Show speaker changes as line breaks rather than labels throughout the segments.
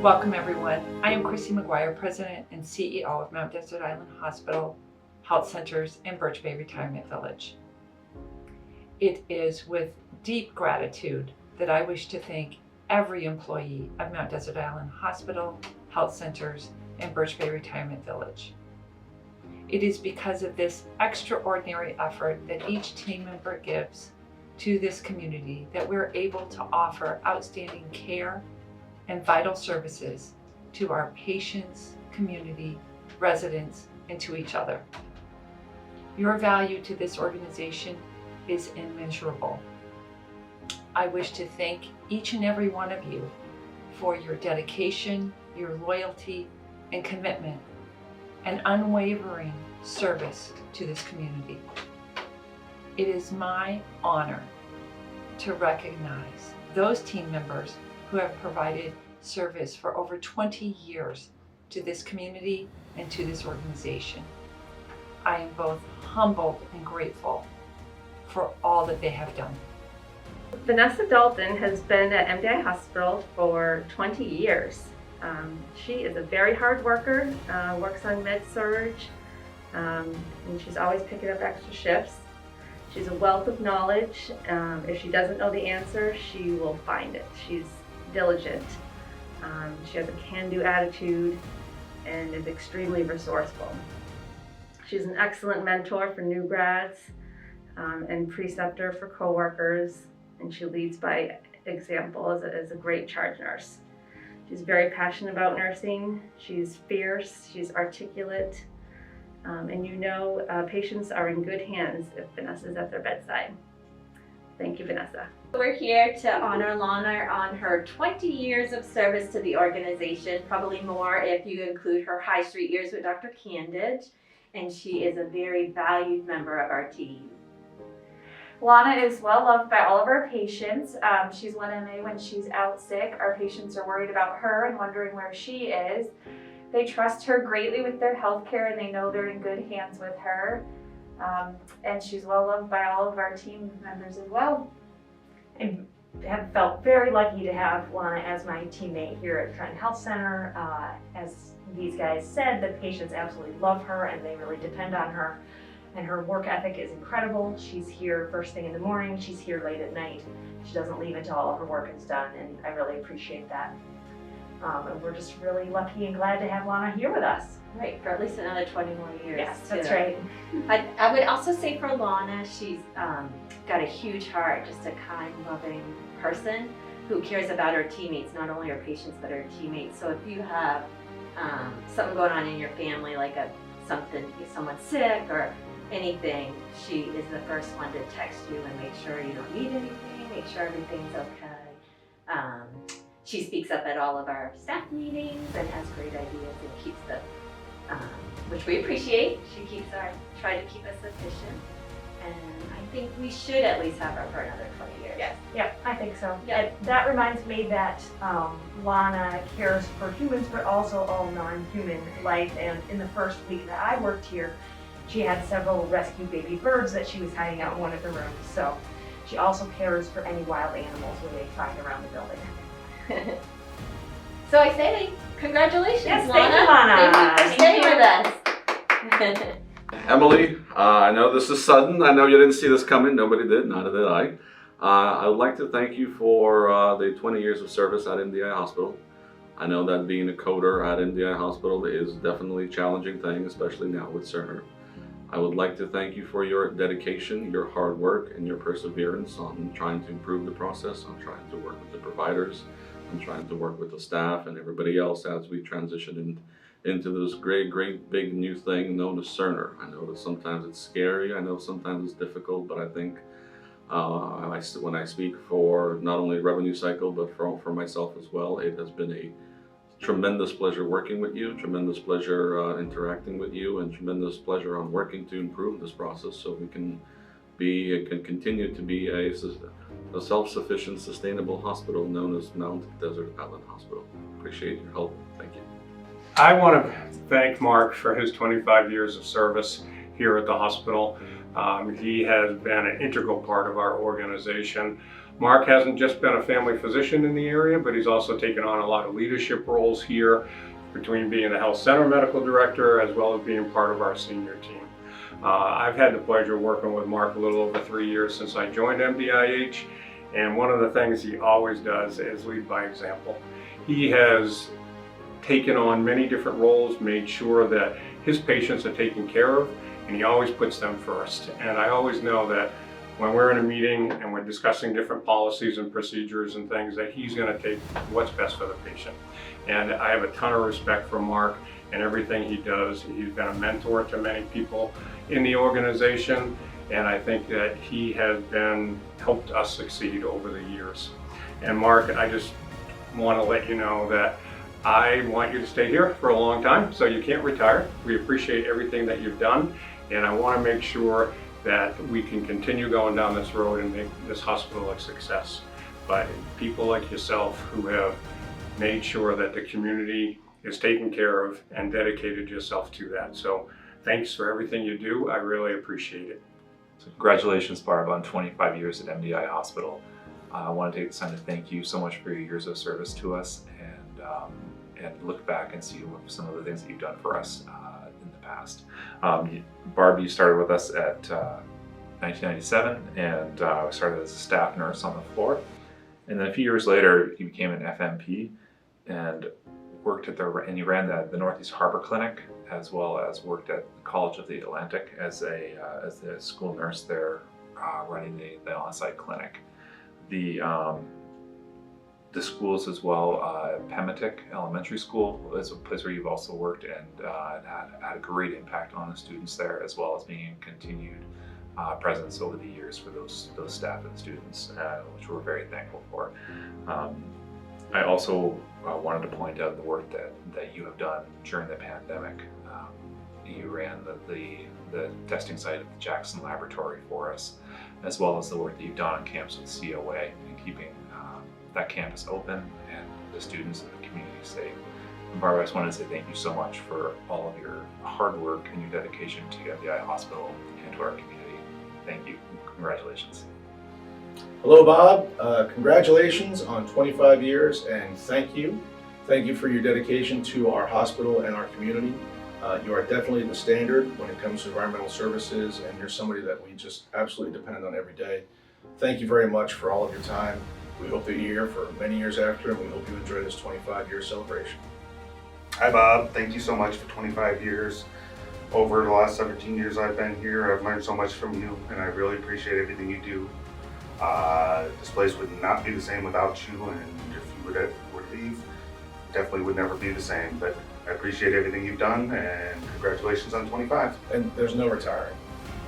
Welcome everyone. I am Chrissi Maguire, President and CEO of Mount Desert Island Hospital, Health Centers, and Birch Bay Retirement Village. It is with deep gratitude that I wish to thank every employee of Mount Desert Island Hospital, Health Centers, and Birch Bay Retirement Village. It is because of this extraordinary effort that each team member gives to this community that we're able to offer outstanding care and vital services to our patients, community, residents, and to each other. Your value to this organization is immeasurable. I wish to thank each and every one of you for your dedication, your loyalty, and commitment, and unwavering service to this community. It is my honor to recognize those team members who have provided service for over 20 years to this community and to this organization. I am both humbled and grateful for all that they have done.
Vanessa Dalton has been at MDI Hospital for 20 years. She is a very hard worker, works on med-surg, and she's always picking up extra shifts. She's a wealth of knowledge. If she doesn't know the answer, she will find it. She's diligent. She has a can-do attitude and is extremely resourceful. She's an excellent mentor for new grads and preceptor for coworkers, and she leads by example as a great charge nurse. She's very passionate about nursing. She's fierce, she's articulate, and patients are in good hands if Vanessa's at their bedside. Thank you, Vanessa.
We're here to honor Lona on her 20 years of service to the organization, probably more if you include her High Street years with Dr. Kandutsch, and she is a very valued member of our team.
Lona is well loved by all of our patients. She's 1MA when she's out sick. Our patients are worried about her and wondering where she is. They trust her greatly with their health care and they know they're in good hands with her. And she's well loved by all of our team members as well.
I have felt very lucky to have Lona as my teammate here at Trenton Health Center. As these guys said, the patients absolutely love her and they really depend on her. And her work ethic is incredible. She's here first thing in the morning, she's here late at night. She doesn't leave until all of her work is done, and I really appreciate that. And we're just really lucky and glad to have Lona here with us.
Right, for at least another 20 more years.
Yes, that's right.
I would also say for Lona, she's got a huge heart, just a kind, loving person who cares about her teammates, not only her patients, but her teammates. So if you have something going on in your family, like someone's sick or anything, she is the first one to text you and make sure you don't need anything, make sure everything's okay. She speaks up at all of our staff meetings and has great ideas and keeps which we appreciate. She try to keep us efficient, and I think we should at least have her for another 20 years.
Yes. Yeah, I think so.
Yeah.
That reminds me that Lona cares for humans, but also all non-human life. And in the first week that I worked here, she had several rescued baby birds that she was hiding out in one of the rooms. So she also cares for any wild animals when they find around the building.
So I say congratulations,
Yes,
Lona.
thank you, Lona.
Thank you for staying with us.
Emily, I know this is sudden. I know you didn't see this coming. Nobody did, neither did I. I would like to thank you for the 20 years of service at MDI Hospital. I know that being a coder at MDI Hospital is definitely a challenging thing, especially now with Cerner. I would like to thank you for your dedication, your hard work, and your perseverance on trying to improve the process, on trying to work with the providers, on trying to work with the staff and everybody else as we transition into this great big new thing known as Cerner. I know that sometimes it's scary, I know sometimes it's difficult, but I think when I speak for not only revenue cycle, but for myself as well, it has been a tremendous pleasure working with you, tremendous pleasure interacting with you, and tremendous pleasure on working to improve this process so we can continue to be a self-sufficient, sustainable hospital known as Mount Desert Island Hospital. Appreciate your help. Thank you.
I want to thank Mark for his 25 years of service here at the hospital. He has been an integral part of our organization. Mark hasn't just been a family physician in the area, but he's also taken on a lot of leadership roles here, between being the health center medical director as well as being part of our senior team. I've had the pleasure of working with Mark a little over 3 years since I joined MDIH, and one of the things he always does is lead by example. He has taken on many different roles, made sure that his patients are taken care of, and he always puts them first. And I always know that when we're in a meeting and we're discussing different policies and procedures and things, that he's going to take what's best for the patient. And I have a ton of respect for Mark and everything he does. He's been a mentor to many people in the organization, and I think that he has helped us succeed over the years. And Mark, I just want to let you know that I want you to stay here for a long time, so you can't retire. We appreciate everything that you've done, and I want to make sure that we can continue going down this road and make this hospital a success. But people like yourself who have made sure that the community is taken care of and dedicated yourself to that. So thanks for everything you do. I really appreciate it.
So congratulations, Barb, on 25 years at MDI Hospital. I want to take this time to thank you so much for your years of service to us, and look back and see some of the things that you've done for us in the past. Barb, you started with us at 1997 and started as a staff nurse on the floor. And then a few years later, you became an FMP and worked at you ran the Northeast Harbor Clinic, as well as worked at the College of the Atlantic as the school nurse there, running the on-site clinic. The schools as well, Pematic Elementary School is a place where you've also worked and had a great impact on the students there, as well as being continued presence over the years for those staff and students, which we're very thankful for. I also wanted to point out the work that you have done during the pandemic. You ran the testing site at the Jackson Laboratory for us, as well as the work that you've done on campus with COA and keeping that campus open and the students and the community safe. And Barbara, I just wanted to say thank you so much for all of your hard work and your dedication to MDI Hospital and to our community. Thank you. Congratulations.
Hello, Bob. Congratulations on 25 years, and thank you. Thank you for your dedication to our hospital and our community. You are definitely the standard when it comes to environmental services, and you're somebody that we just absolutely depend on every day. Thank you very much for all of your time. We hope that you're here for many years after, and we hope you enjoy this 25-year celebration.
Hi, Bob. Thank you so much for 25 years. Over the last 17 years I've been here, I've learned so much from you, and I really appreciate everything you do. This place would not be the same without you, and if you were to leave, definitely would never be the same. But I appreciate everything you've done, and congratulations on 25.
And there's no retiring.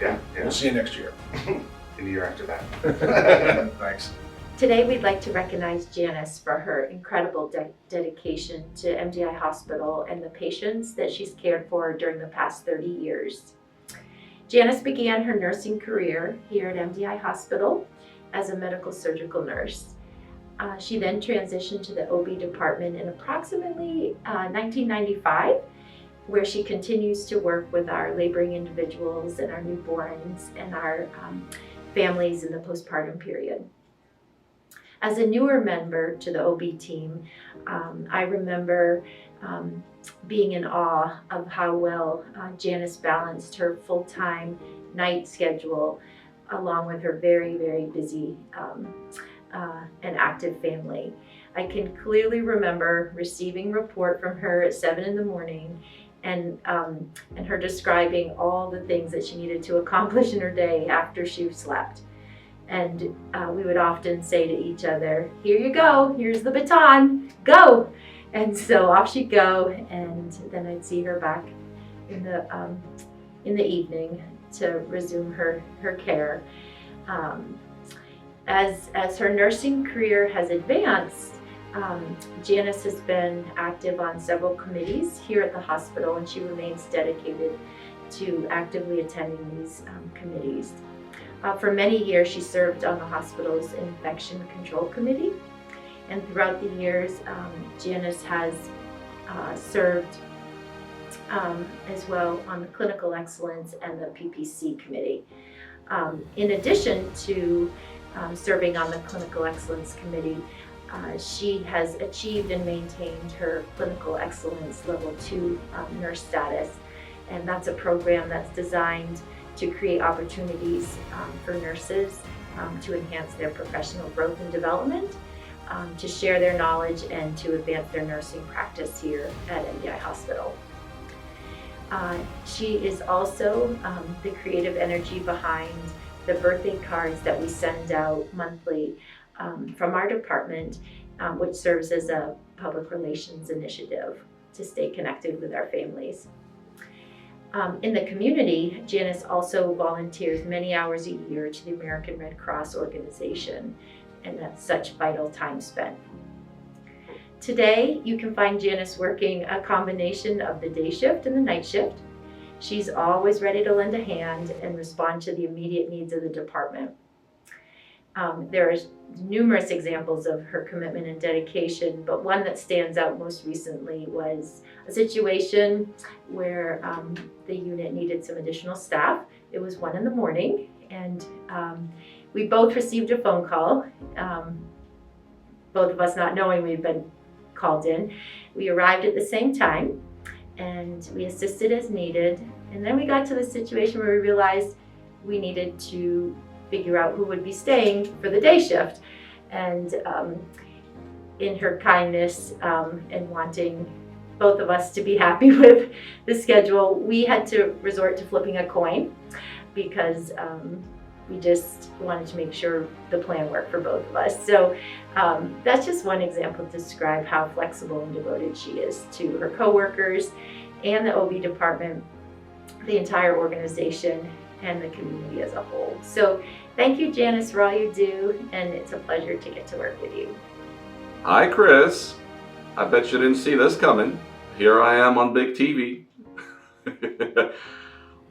Yeah.
We'll see you next year.
In the year after that.
Thanks.
Today we'd like to recognize Janice for her incredible dedication to MDI Hospital and the patients that she's cared for during the past 30 years. Janice began her nursing career here at MDI Hospital as a medical surgical nurse. She then transitioned to the OB department in approximately 1995, where she continues to work with our laboring individuals and our newborns and our families in the postpartum period. As a newer member to the OB team, I remember being in awe of how well Janice balanced her full-time night schedule along with her very, very busy and active family. I can clearly remember receiving a report from her at 7 in the morning and her describing all the things that she needed to accomplish in her day after she slept. And we would often say to each other, "Here you go, here's the baton, go!" And so off she'd go, and then I'd see her back in the evening to resume her care. As her nursing career has advanced, Janice has been active on several committees here at the hospital, and she remains dedicated to actively attending these committees. For many years, she served on the hospital's infection control committee, and throughout the years, Janice has served as well on the clinical excellence and the PPC committee. In addition to serving on the Clinical Excellence Committee. She has achieved and maintained her Clinical Excellence Level 2 nurse status, and that's a program that's designed to create opportunities for nurses to enhance their professional growth and development, to share their knowledge, and to advance their nursing practice here at MDI Hospital. She is also the creative energy behind the birthday cards that we send out monthly from our department, which serves as a public relations initiative to stay connected with our families. In the community, Janice also volunteers many hours a year to the American Red Cross organization, and that's such vital time spent. Today, you can find Janice working a combination of the day shift and the night shift. She's always ready to lend a hand and respond to the immediate needs of the department. There are numerous examples of her commitment and dedication, but one that stands out most recently was a situation where the unit needed some additional staff. It was 1 a.m, and we both received a phone call, both of us not knowing we'd been called in. We arrived at the same time, and we assisted as needed. And then we got to the situation where we realized we needed to figure out who would be staying for the day shift. And in her kindness and wanting both of us to be happy with the schedule, we had to resort to flipping a coin because we just wanted to make sure the plan worked for both of us. So that's just one example to describe how flexible and devoted she is to her coworkers and the OB department, the entire organization, and the community as a whole. So thank you, Janice, for all you do, and it's a pleasure to get to work with you.
Hi, Chris. I bet you didn't see this coming. Here I am on big TV.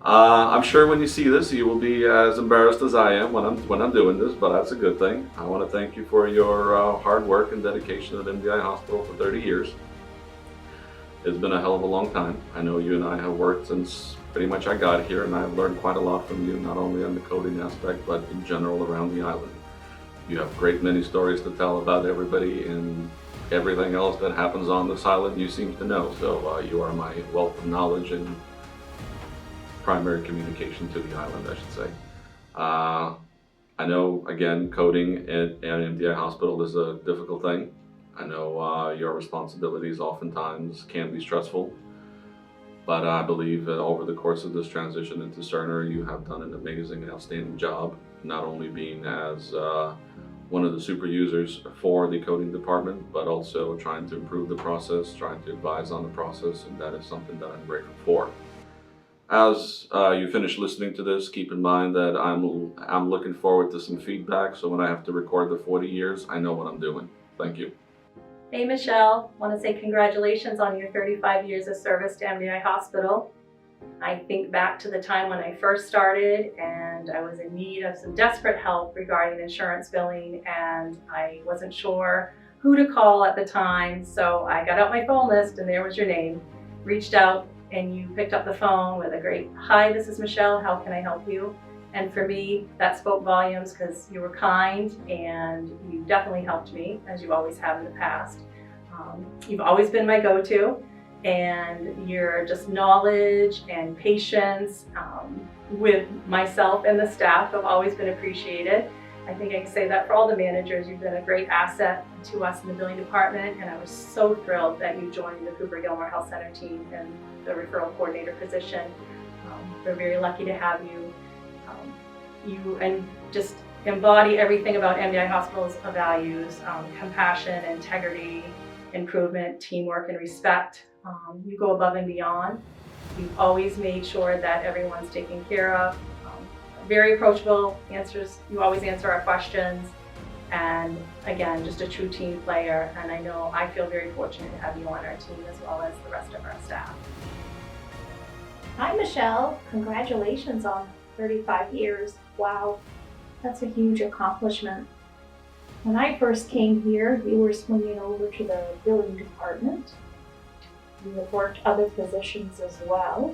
I'm sure when you see this, you will be as embarrassed as I am when I'm doing this, but that's a good thing. I want to thank you for your hard work and dedication at MDI Hospital for 30 years. It's been a hell of a long time. I know you and I have worked since pretty much I got here, and I've learned quite a lot from you, not only on the coding aspect, but in general around the island. You have great many stories to tell about everybody, and everything else that happens on this island you seem to know. So you are my wealth of knowledge and primary communication to the island, I should say. I know, again, coding at MDI Hospital is a difficult thing. I know your responsibilities oftentimes can be stressful, but I believe that over the course of this transition into Cerner, you have done an amazing and outstanding job, not only being as one of the super users for the coding department, but also trying to improve the process, trying to advise on the process, and that is something that I'm grateful for. As you finish listening to this, keep in mind that I'm looking forward to some feedback, so when I have to record the 40 years, I know what I'm doing. Thank you.
Hey Michelle, want to say congratulations on your 35 years of service to MDI Hospital. I think back to the time when I first started and I was in need of some desperate help regarding insurance billing, and I wasn't sure who to call at the time, so I got out my phone list and there was your name. Reached out and you picked up the phone with a great, "Hi, this is Michelle, how can I help you?" And for me, that spoke volumes because you were kind and you definitely helped me, as you always have in the past. You've always been my go-to, and your just knowledge and patience with myself and the staff have always been appreciated. I think I can say that for all the managers. You've been a great asset to us in the billing department, and I was so thrilled that you joined the Cooper-Gilmore Health Center team in the referral coordinator position. We're very lucky to have you. You just embody everything about MDI Hospital's values: compassion, integrity, improvement, teamwork, and respect. You go above and beyond. You've always made sure that everyone's taken care of. Very approachable, you always answer our questions, and again, just a true team player. And I feel very fortunate to have you on our team as well as the rest of our staff.
Hi Michelle, congratulations on 35 years. Wow, that's a huge accomplishment. When I first came here, you were swinging over to the billing department. You have worked other positions as well,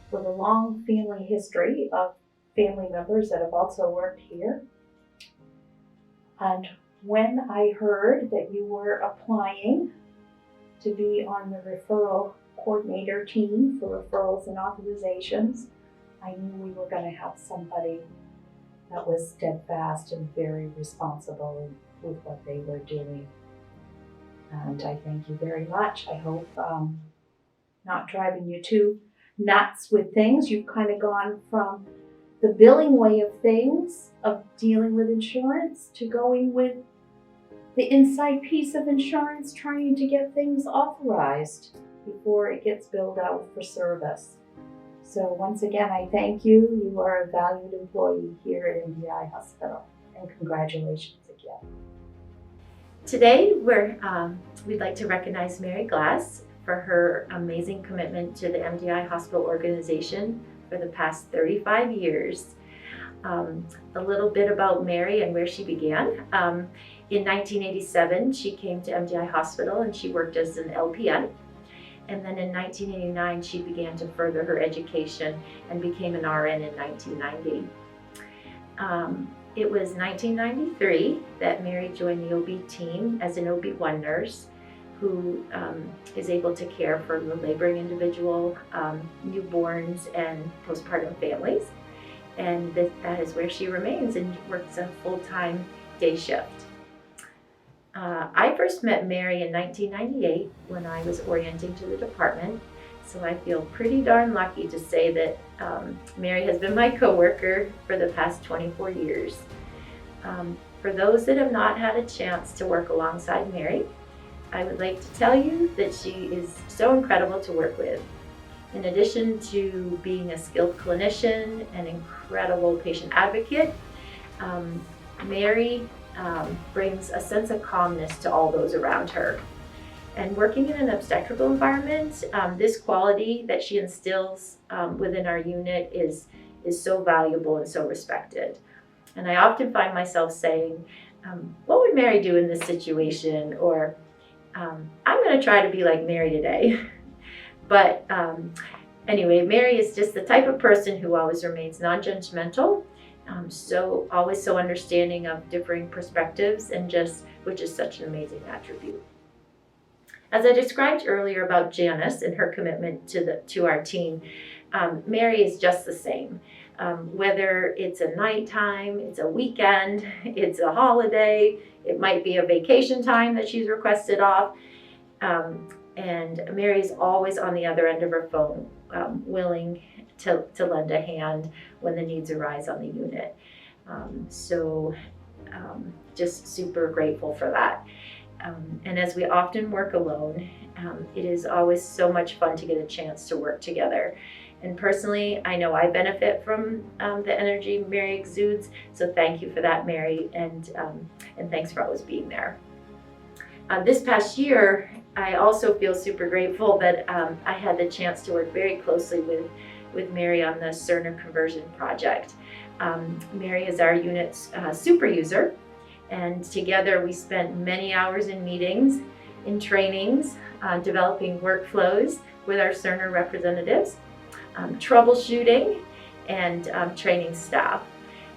with a long family history of family members that have also worked here.
And when I heard that you were applying to be on the referral coordinator team for referrals and authorizations, I knew we were going to have somebody that was steadfast and very responsible with what they were doing. And I thank you very much. I hope not driving you too nuts with things. You've kind of gone from the billing way of things, of dealing with insurance, to going with the inside piece of insurance, trying to get things authorized before it gets billed out for service. So once again, I thank you. You are a valued employee here at MDI Hospital, and congratulations again.
Today, we'd like to recognize Mary Glass for her amazing commitment to the MDI Hospital organization for the past 35 years. A little bit about Mary and where she began. In 1987, she came to MDI Hospital and she worked as an LPN. And then in 1989, she began to further her education and became an RN in 1990. It was 1993 that Mary joined the OB team as an OB-1 nurse who is able to care for the laboring individual, newborns, and postpartum families. And that is where she remains and works a full-time day shift. I first met Mary in 1998 when I was orienting to the department, so I feel pretty darn lucky to say that Mary has been my coworker for the past 24 years. For those that have not had a chance to work alongside Mary, I would like to tell you that she is so incredible to work with. In addition to being a skilled clinician and incredible patient advocate, Mary brings a sense of calmness to all those around her. And working in an obstetrical environment, this quality that she instills within our unit is so valuable and so respected. And I often find myself saying, what would Mary do in this situation? Or I'm going to try to be like Mary today. But anyway, Mary is just the type of person who always remains non-judgmental, always so understanding of differing perspectives, and which is such an amazing attribute. As I described earlier about Janice and her commitment to our team, Mary is just the same. Whether it's a nighttime, it's a weekend, it's a holiday, it might be a vacation time that she's requested off. And Mary's always on the other end of her phone, willing to lend a hand when the needs arise on the unit. Just super grateful for that. And as we often work alone, it is always so much fun to get a chance to work together. And personally, I know I benefit from the energy Mary exudes, so thank you for that, Mary, and thanks for always being there. This past year, I also feel super grateful that I had the chance to work very closely with Mary on the Cerner conversion project. Mary is our unit's super user, and together we spent many hours in meetings, in trainings, developing workflows with our Cerner representatives, troubleshooting, and training staff.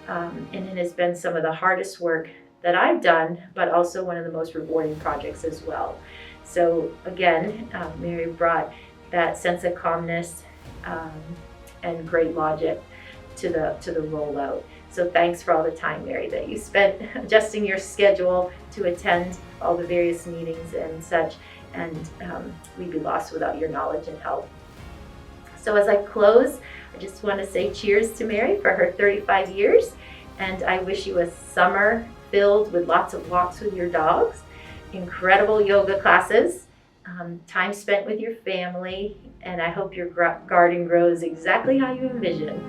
And it has been some of the hardest work that I've done, but also one of the most rewarding projects as well. So again, Mary brought that sense of calmness and great logic to the rollout. So thanks for all the time, Mary, that you spent adjusting your schedule to attend all the various meetings and such, and we'd be lost without your knowledge and help. So as I close, I just want to say cheers to Mary for her 35 years, and I wish you a summer filled with lots of walks with your dogs, incredible yoga classes, time spent with your family, and I hope your garden grows exactly how you envision.